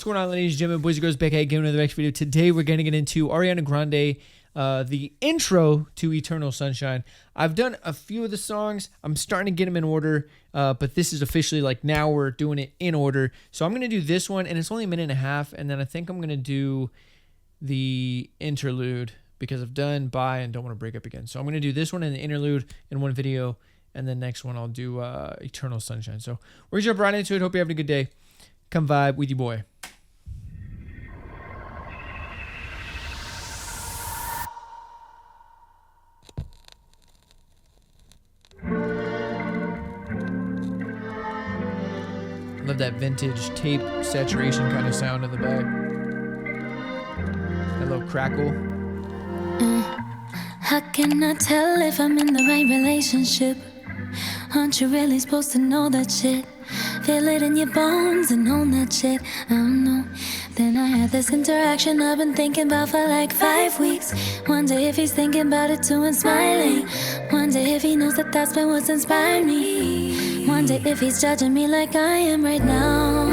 What's going on, ladies and gentlemen, boys and girls, back again with another next video. Today we're going to get into Ariana Grande, the intro to Eternal Sunshine. I've done a few of the songs. I'm starting to get them in order, but this is officially like now we're doing it in order. So I'm going to do this one, and it's only a minute and a half, and then I think I'm going to do the interlude because I've done Bye and Don't Want to Break Up Again. So I'm going to do this one and the interlude in one video, and then next one I'll do Eternal Sunshine. So we're going to jump right into it. Hope you're having a good day. Come vibe with your boy. Love that vintage tape saturation kind of sound in the back. That little crackle. How can I tell if I'm in the right relationship? Aren't you really supposed to know that shit? Feel it in your bones and own that shit. I don't know. Then I had this interaction I've been thinking about for like 5 weeks. Wonder if he's thinking about it too and smiling. Wonder if he knows that that's been what's inspired me. Wonder if he's judging me like I am right now.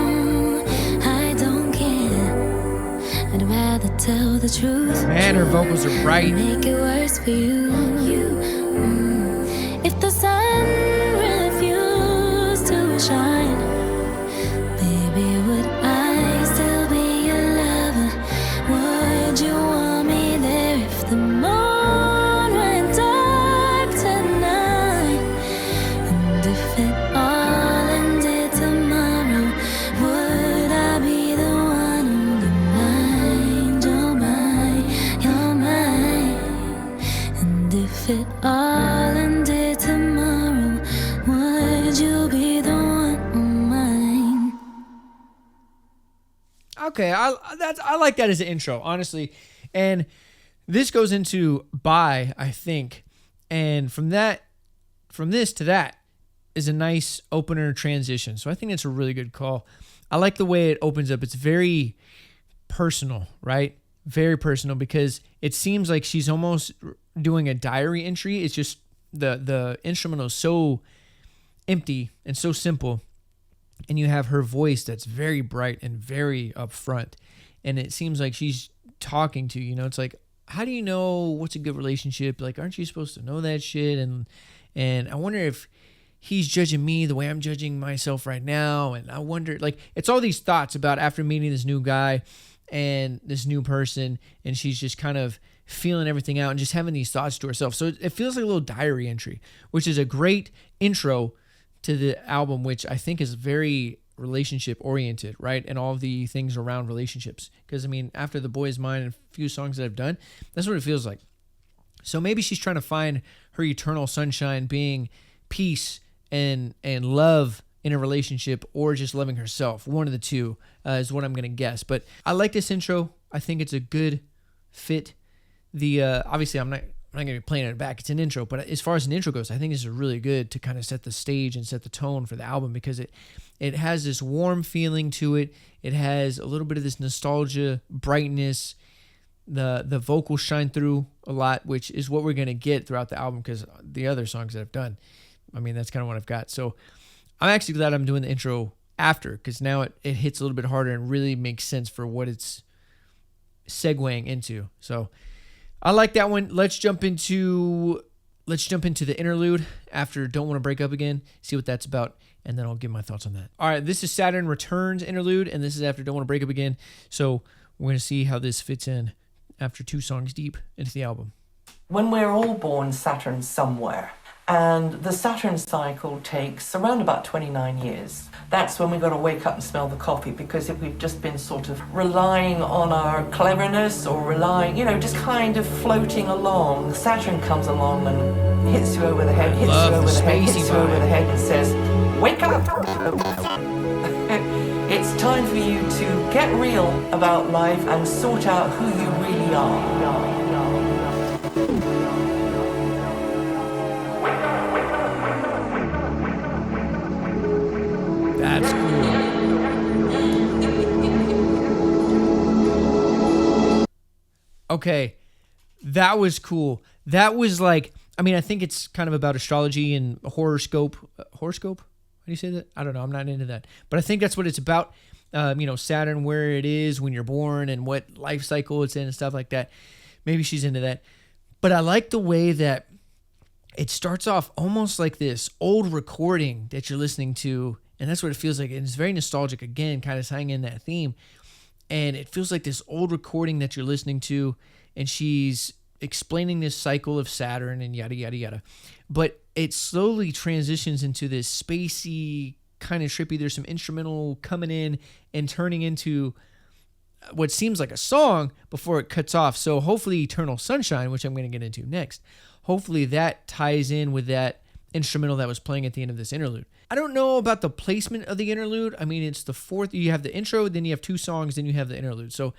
I don't care. I'd rather tell the truth. Man, her vocals are bright. Make it worse for you. If the sun refused to shine, baby, would I still be your lover? Would you want me there if the moon went dark tonight? And if it all ended tomorrow, would I be the one on your mind? You're mine, you're mine. And if it all ended tomorrow, would you be the one on mine? Okay, I like that as an intro, honestly. And this goes into Bye, I think. And from this to that is a nice opener transition. So I think it's a really good call. I like the way it opens up. It's very personal, right? Very personal, because it seems like she's almost doing a diary entry. It's just the instrumental is so empty and so simple, and you have her voice that's very bright and very upfront, and it seems like she's talking to you. It's like, how do you know what's a good relationship? Like, aren't you supposed to know that shit? And I wonder if he's judging me the way I'm judging myself right now. And I wonder, like, it's all these thoughts about after meeting this new guy and this new person, and she's just kind of feeling everything out and just having these thoughts to herself. So it feels like a little diary entry, which is a great intro to the album, which I think is very relationship oriented, right? And all of the things around relationships. Because, I mean, after The Boy Is Mine and a few songs that I've done, that's what it feels like. So maybe she's trying to find her eternal sunshine being peace and love in a relationship, or just loving herself. One of the two is what I'm going to guess. But I like this intro. I think it's a good fit. Obviously, I'm not going to be playing it back. It's an intro, but as far as an intro goes, I think this is really good to kind of set the stage and set the tone for the album, because it has this warm feeling to it. It has a little bit of this nostalgia, brightness. The vocals shine through a lot, which is what we're going to get throughout the album, because the other songs that I've done, I mean, that's kind of what I've got. So I'm actually glad I'm doing the intro after, because now it hits a little bit harder and really makes sense for what it's segueing into. So I like that one. Let's jump into the interlude after Don't Want to Break Up Again, see what that's about, and then I'll give my thoughts on that. All right, this is Saturn Returns interlude, and this is after Don't Want to Break Up Again. So we're going to see how this fits in after 2 songs deep into the album. When we're all born, Saturn's somewhere. And the Saturn cycle takes around about 29 years. That's when we've got to wake up and smell the coffee, because if we've just been sort of relying on our cleverness or relying, just kind of floating along, Saturn comes along and hits you over the head, hits you over the head and says, wake up! It's time for you to get real about life and sort out who you really are. That's cool. Okay, that was cool. That was like, I mean, I think it's kind of about astrology and horoscope. Horoscope? How do you say that? I don't know. I'm not into that. But I think that's what it's about. Saturn, where it is when you're born and what life cycle it's in and stuff like that. Maybe she's into that. But I like the way that it starts off almost like this old recording that you're listening to, and that's what it feels like. And it's very nostalgic, again, kind of tying in that theme. And it feels like this old recording that you're listening to, and she's explaining this cycle of Saturn and yada, yada, yada. But it slowly transitions into this spacey, kind of trippy. There's some instrumental coming in and turning into what seems like a song before it cuts off. So hopefully Eternal Sunshine, which I'm going to get into next, hopefully that ties in with that instrumental that was playing at the end of this interlude. I don't know about the placement of the interlude. I mean, it's the fourth. You have the intro, then you have 2 songs, then you have the interlude. So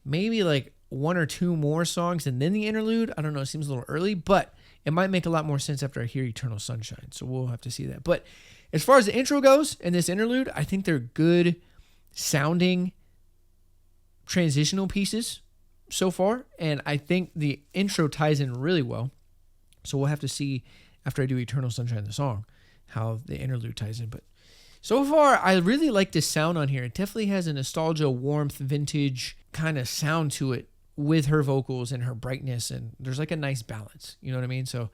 maybe like 1 or 2 more songs and then the interlude. I don't know. It seems a little early, but it might make a lot more sense after I hear Eternal Sunshine. So we'll have to see that. But as far as the intro goes and this interlude, I think they're good sounding transitional pieces so far. And I think the intro ties in really well. So we'll have to see after I do Eternal Sunshine, the song, how the interlude ties in. But so far, I really like this sound on here. It definitely has a nostalgia, warmth, vintage kind of sound to it with her vocals and her brightness. And there's like a nice balance. You know what I mean? So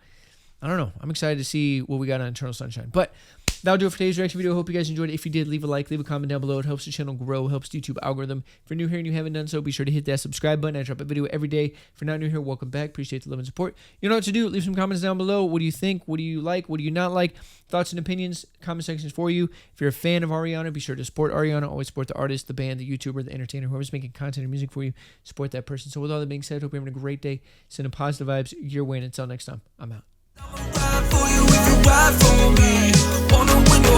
I don't know. I'm excited to see what we got on Eternal Sunshine. But that'll do it for today's reaction video. I hope you guys enjoyed it. If you did, leave a like, leave a comment down below. It helps the channel grow, helps the YouTube algorithm. If you're new here and you haven't done so, be sure to hit that subscribe button. I drop a video every day. If you're not new here, welcome back. Appreciate the love and support. You know what to do. Leave some comments down below. What do you think? What do you like? What do you not like? Thoughts and opinions, comment sections for you. If you're a fan of Ariana, be sure to support Ariana. Always support the artist, the band, the YouTuber, the entertainer, whoever's making content or music for you. Support that person. So with all that being said, hope you're having a great day. Sending positive vibes your way. And until next time, I'm out. For you if you ride for me. Wanna win